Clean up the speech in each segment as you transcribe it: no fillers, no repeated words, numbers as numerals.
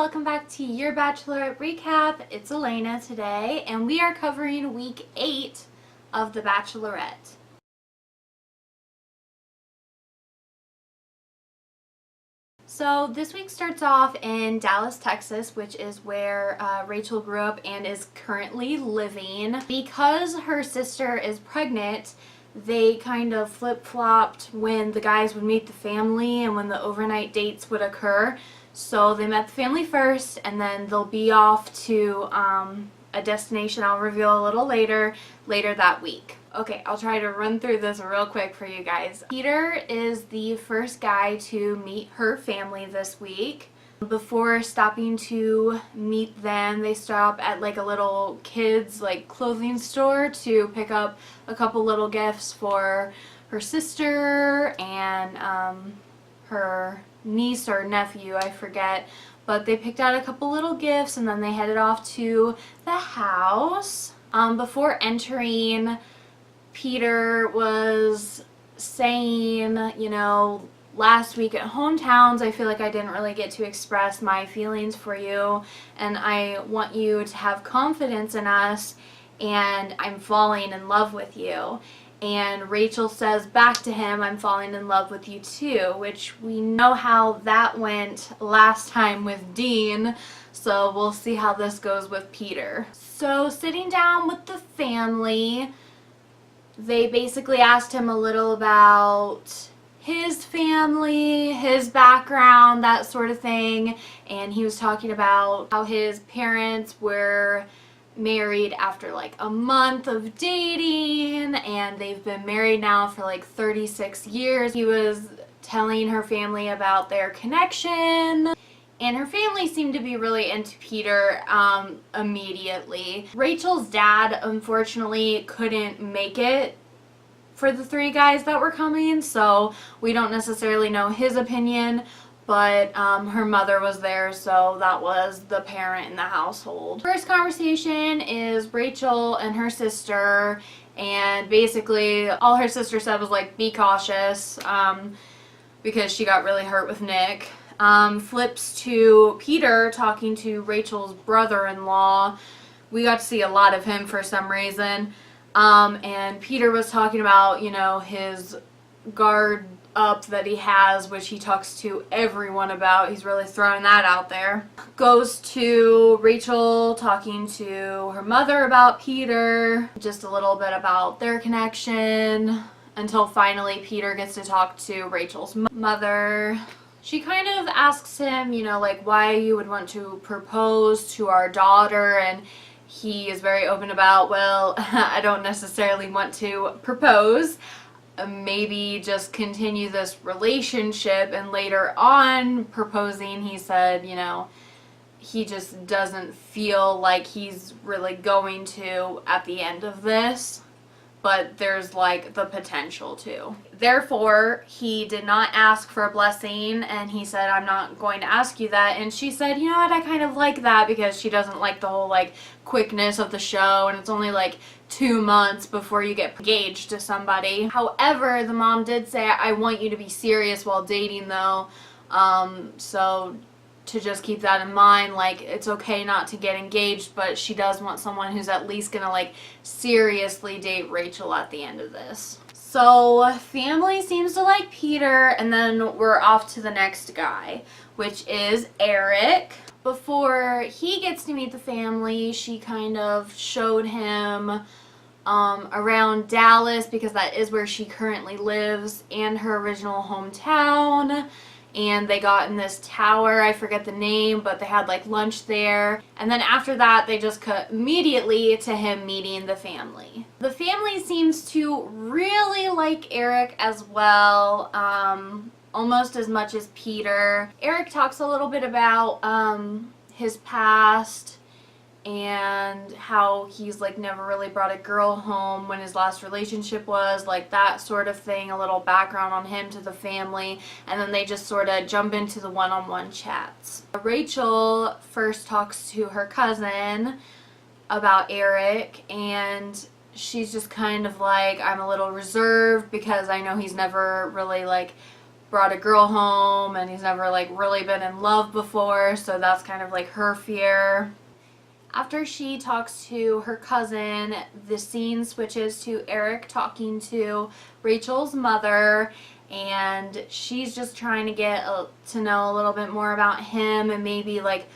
welcome back to your Bachelorette recap. It's Elena today, and we are covering week 8 of The Bachelorette. So this week starts off in Dallas, Texas, which is where Rachel grew up and is currently living. Because her sister is pregnant, they kind of flip-flopped when the guys would meet the family and when the overnight dates would occur. So they met the family first, and then they'll be off to a destination I'll reveal a little later that week. Okay, I'll try to run through this real quick for you guys. Peter is the first guy to meet her family this week. Before stopping to meet them, they stop at like a little kids clothing store to pick up a couple little gifts for her sister and her niece or nephew, I forget. But they picked out a couple little gifts and then they headed off to the house. Before entering, Peter was saying, last week at Hometowns, I feel like I didn't really get to express my feelings for you, and I want you to have confidence in us, and I'm falling in love with you. And Rachel says back to him, I'm falling in love with you too, which we know how that went last time with Dean, so we'll see how this goes with Peter. So sitting down with the family, they basically asked him a little about his family, his background, that sort of thing, and he was talking about how his parents were married after a month of dating, and they've been married now for 36 years. He was telling her family about their connection, and her family seemed to be really into Peter immediately. Rachel's dad unfortunately couldn't make it for the 3 guys that were coming, so we don't necessarily know his opinion, but her mother was there, so that was the parent in the household. First conversation is Rachel and her sister, and basically all her sister said was be cautious, because she got really hurt with Nick. Flips to Peter talking to Rachel's brother-in-law. We got to see a lot of him for some reason. And Peter was talking about, his guard up that he has, which he talks to everyone about. He's really throwing that out there. Goes to Rachel talking to her mother about Peter, just a little bit about their connection, until finally Peter gets to talk to Rachel's mother. She kind of asks him, why you would want to propose to our daughter, and he is very open about, well, I don't necessarily want to propose. Maybe just continue this relationship, and later on proposing, he said, he just doesn't feel like he's really going to at the end of this, but there's the potential to. Therefore, he did not ask for a blessing, and he said, I'm not going to ask you that. And she said, you know what, I kind of like that, because she doesn't like the whole quickness of the show, and it's only 2 months before you get engaged to somebody. However, the mom did say, I want you to be serious while dating though, so to just keep that in mind, it's okay not to get engaged, but she does want someone who's at least gonna seriously date Rachel at the end of this. So family seems to like Peter, and then we're off to the next guy, which is Eric. Before he gets to meet the family, she kind of showed him around Dallas, because that is where she currently lives, and her original hometown. And they got in this tower, I forget the name, but they had lunch there. And then after that, they just cut immediately to him meeting the family. The family seems to really like Eric as well, almost as much as Peter. Eric talks a little bit about his past and how he's never really brought a girl home when his last relationship was, that sort of thing, a little background on him to the family, and then they just sort of jump into the one-on-one chats. Rachel first talks to her cousin about Eric, and she's just kind of I'm a little reserved because I know he's never really brought a girl home and he's never like really been in love before, so that's kind of like her fear. After she talks to her cousin, the scene switches to Eric talking to Rachel's mother, and she's just trying to get to know a little bit more about him and maybe like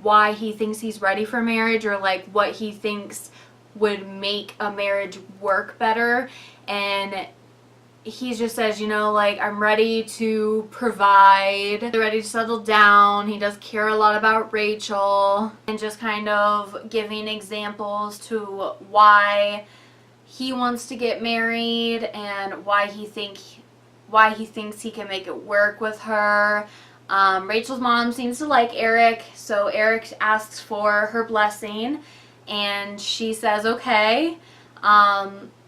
why he thinks he's ready for marriage, or like what he thinks would make a marriage work better. And he just says, you know, like, I'm ready to provide, ready to settle down. He does care a lot about Rachel, and just kind of giving examples to why he wants to get married and why he thinks he can make it work with her. Rachel's mom seems to like Eric, so Eric asks for her blessing, and she says okay.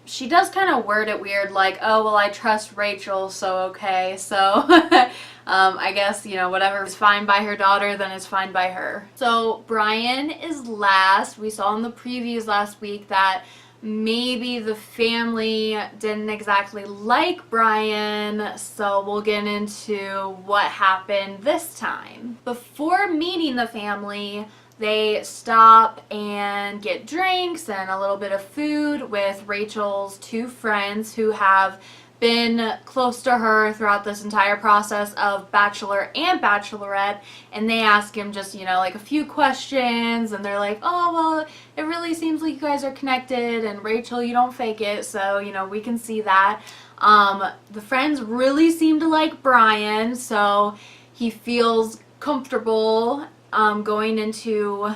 She does kind of word it weird, like, oh, well, I trust Rachel, so okay. So I guess, you know, whatever is fine by her daughter, then it's fine by her. So Bryan is last. We saw in the previews last week that maybe the family didn't exactly like Bryan, so we'll get into what happened this time. Before meeting the family, they stop and get drinks and a little bit of food with Rachel's two friends who have been close to her throughout this entire process of Bachelor and Bachelorette, and they ask him just, you know, like a few questions, and they're like, oh, well, it really seems like you guys are connected, and Rachel, you don't fake it, so, you know, we can see that. The friends really seem to like Bryan, so he feels comfortable going into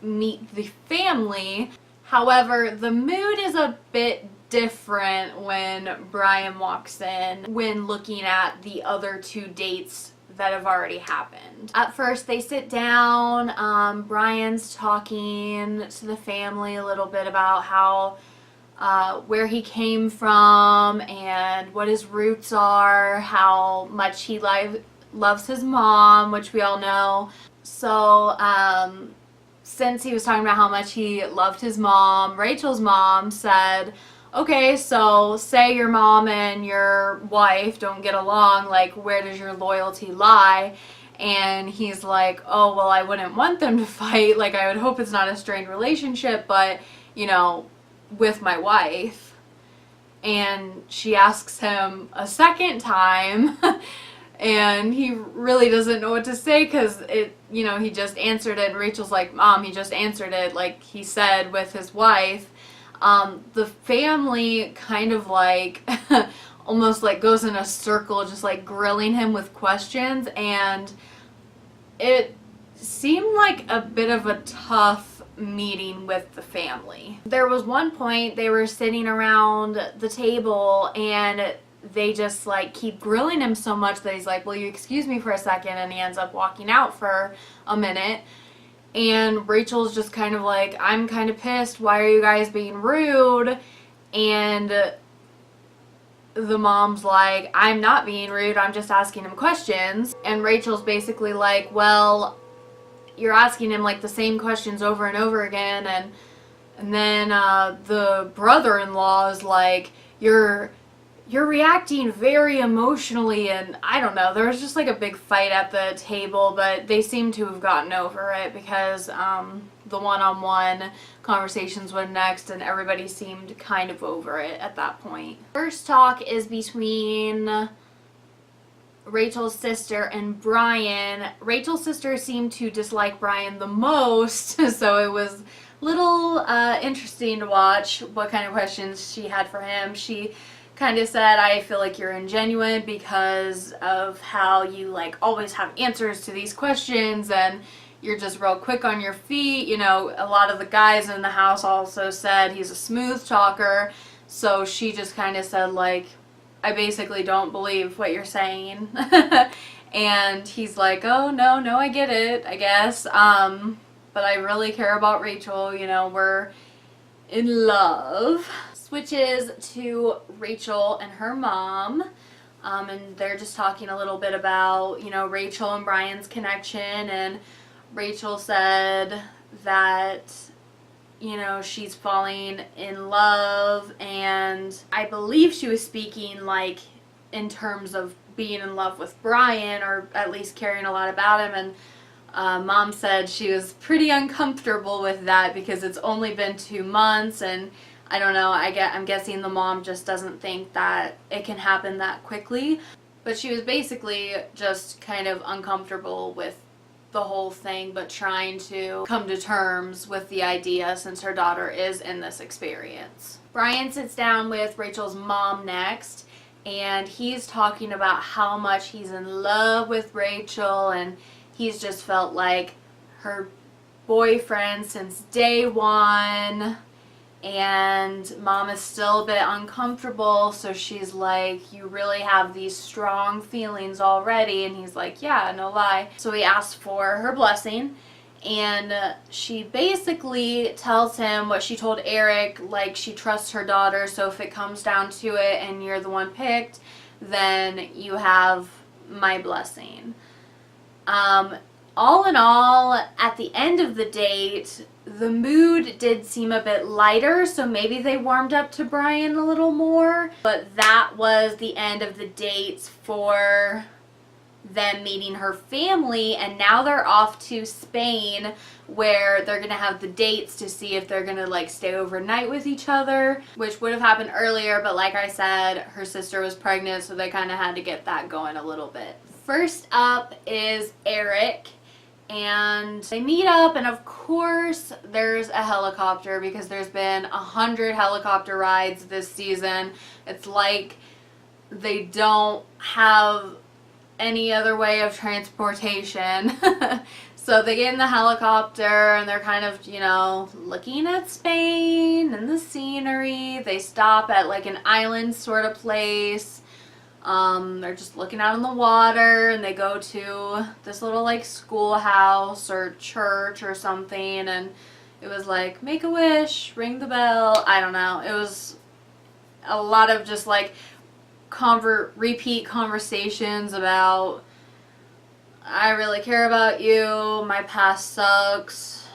meet the family. However, the mood is a bit different when Bryan walks in when looking at the other two dates that have already happened. At first they sit down, Bryan's talking to the family a little bit about how where he came from and what his roots are, how much he loves his mom, which we all know. So, since he was talking about how much he loved his mom, Rachel's mom said, okay, so say your mom and your wife don't get along, like, where does your loyalty lie? And he's like, oh, well, I wouldn't want them to fight. Like, I would hope it's not a strained relationship, but, you know, with my wife. And she asks him a second time, and he really doesn't know what to say because it, you know, he just answered it. And Rachel's like, Mom, he just answered it like he said with his wife. The family kind of like almost like goes in a circle, just like grilling him with questions, and it seemed like a bit of a tough meeting with the family. There was one point they were sitting around the table and they just like keep grilling him so much that he's like, will you excuse me for a second? And he ends up walking out for a minute. And Rachel's just kind of like, I'm kind of pissed. Why are you guys being rude? And the mom's like, I'm not being rude. I'm just asking him questions. And Rachel's basically like, well, you're asking him like the same questions over and over again. And then the brother-in-law is like, you're reacting very emotionally, and I don't know, there was just like a big fight at the table, but they seem to have gotten over it because the one-on-one conversations went next and everybody seemed kind of over it at that point. First talk is between Rachel's sister and Bryan. Rachel's sister seemed to dislike Bryan the most, so it was a little interesting to watch what kind of questions she had for him. She kind of said, I feel like you're ingenuine because of how you like always have answers to these questions and you're just real quick on your feet. You know, a lot of the guys in the house also said he's a smooth talker, so she just kind of said like, I basically don't believe what you're saying. And he's like, oh no, I get it, I guess, but I really care about Rachel, you know, we're in love. Switches to Rachel and her mom, and they're just talking a little bit about, you know, Rachel and Bryan's connection, and Rachel said that, you know, she's falling in love, and I believe she was speaking like in terms of being in love with Bryan, or at least caring a lot about him, and Mom said she was pretty uncomfortable with that because it's only been 2 months, and I don't know, I'm guessing the mom just doesn't think that it can happen that quickly. But she was basically just kind of uncomfortable with the whole thing, but trying to come to terms with the idea since her daughter is in this experience. Bryan sits down with Rachel's mom next, and he's talking about how much he's in love with Rachel, and he's just felt like her boyfriend since day one, and Mom is still a bit uncomfortable, so she's like, you really have these strong feelings already, and he's like, yeah, no lie. So he asked for her blessing, and she basically tells him what she told Eric, like she trusts her daughter, so if it comes down to it and you're the one picked, then you have my blessing. All in all, at the end of the date, the mood did seem a bit lighter, so maybe they warmed up to Bryan a little more. But that was the end of the dates for them meeting her family, and now they're off to Spain, where they're gonna have the dates to see if they're gonna like stay overnight with each other, which would have happened earlier, but like I said, her sister was pregnant, so they kind of had to get that going a little bit. First up is Eric, and they meet up, and of course there's a helicopter because there's been 100 helicopter rides this season. It's like they don't have any other way of transportation. So they get in the helicopter and they're kind of, you know, looking at Spain and the scenery. They stop at like an island sort of place. They're just looking out on the water, and they go to this little like schoolhouse or church or something, and it was like, make a wish, ring the bell. I don't know. It was a lot of just like repeat conversations about, I really care about you, my past sucks,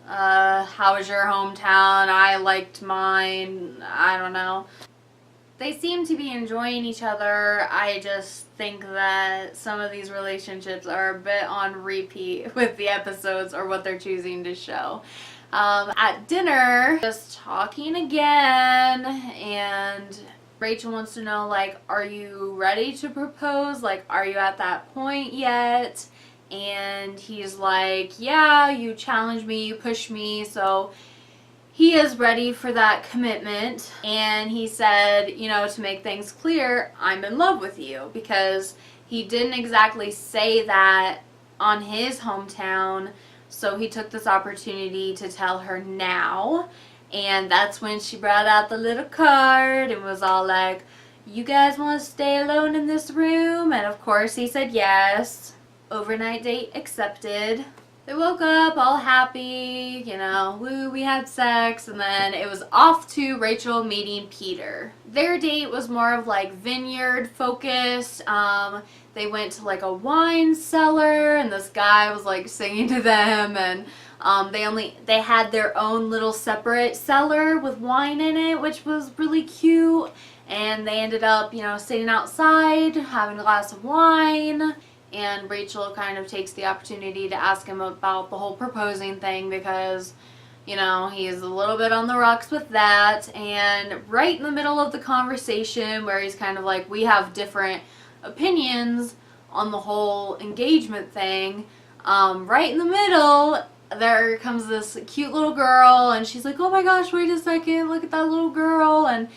how was your hometown, I liked mine, I don't know. They seem to be enjoying each other. I just think that some of these relationships are a bit on repeat with the episodes or what they're choosing to show. At dinner, just talking again, and Rachel wants to know, like, are you ready to propose? Like, are you at that point yet? And he's like, yeah, you challenge me, you push me, so he is ready for that commitment. And he said, you know, to make things clear, I'm in love with you, because he didn't exactly say that on his hometown, so he took this opportunity to tell her now. And that's when she brought out the little card and was all like, you guys want to stay alone in this room? And of course he said yes. Overnight date accepted. They woke up all happy, you know, woo, we had sex, and then it was off to Rachel meeting Peter. Their date was more of like vineyard focused. They went to like a wine cellar, and this guy was like singing to them, and they had their own little separate cellar with wine in it, which was really cute. And they ended up, you know, sitting outside having a glass of wine. And Rachel kind of takes the opportunity to ask him about the whole proposing thing, because, you know, he's a little bit on the rocks with that. And right in the middle of the conversation, where he's kind of like, we have different opinions on the whole engagement thing, right in the middle, there comes this cute little girl, and she's like, oh my gosh, wait a second, look at that little girl. And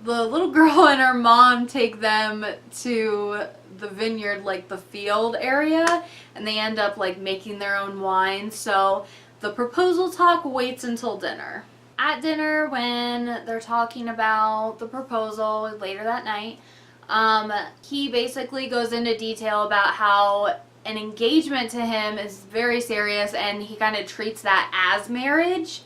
the little girl and her mom take them to the vineyard, like the field area, and they end up like making their own wine. So the proposal talk waits until dinner. At dinner, when they're talking about the proposal later that night, he basically goes into detail about how an engagement to him is very serious, and he kind of treats that as marriage.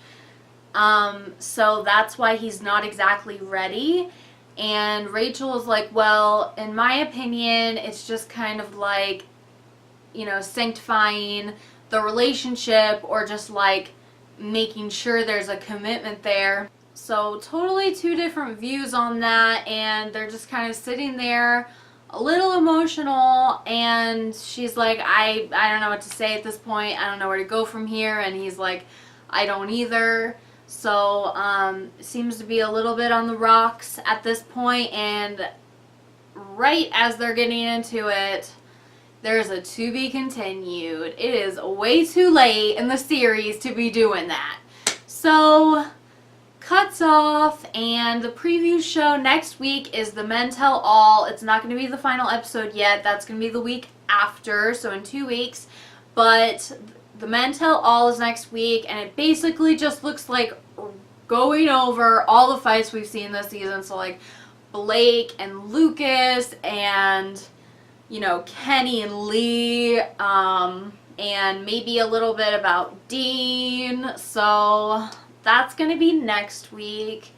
So that's why he's not exactly ready. And Rachel is like, well, in my opinion, it's just kind of like, you know, sanctifying the relationship, or just like making sure there's a commitment there. So totally two different views on that, and they're just kind of sitting there a little emotional, and she's like, I don't know what to say at this point. I don't know where to go from here. And he's like, I don't either. So seems to be a little bit on the rocks at this point, and right as they're getting into it, there's a to be continued. It is way too late in the series to be doing that. So cuts off, and the preview show next week is The Men Tell All. It's not going to be the final episode yet. That's going to be the week after, so in 2 weeks. But The Men Tell All is next week, and it basically just looks like going over all the fights we've seen this season. So like Blake and Lucas, and you know, Kenny and Lee, and maybe a little bit about Dean. So that's going to be next week.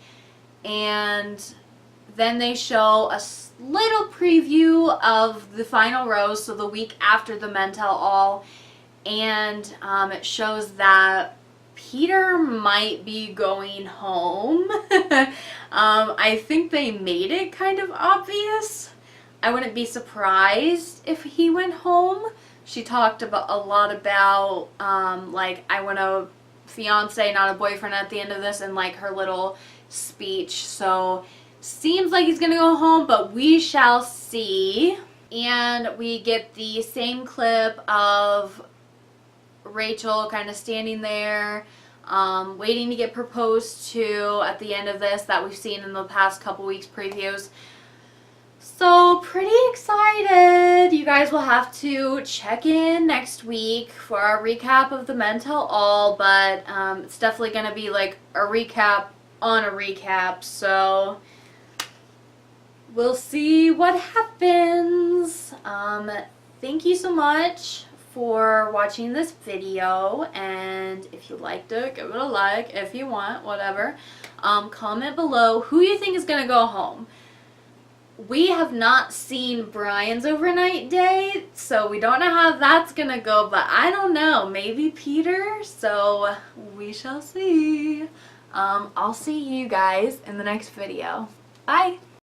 And then they show a little preview of the final rose, so the week after The Men Tell All. And it shows that Peter might be going home. I think they made it kind of obvious. I wouldn't be surprised if he went home. She talked about a lot about like, I want a fiance, not a boyfriend at the end of this, and like her little speech. So seems like he's gonna go home, but we shall see. And we get the same clip of Rachel kind of standing there, waiting to get proposed to at the end of this, that we've seen in the past couple weeks previews. So pretty excited. You guys will have to check in next week for our recap of The Men Tell All, but it's definitely going to be like a recap on a recap, so we'll see what happens. Thank you so much for watching this video, and if you liked it, give it a like. If you want, whatever. Comment below who you think is going to go home. We have not seen Bryan's overnight date, so we don't know how that's going to go, but I don't know. Maybe Peter, so we shall see. I'll see you guys in the next video. Bye!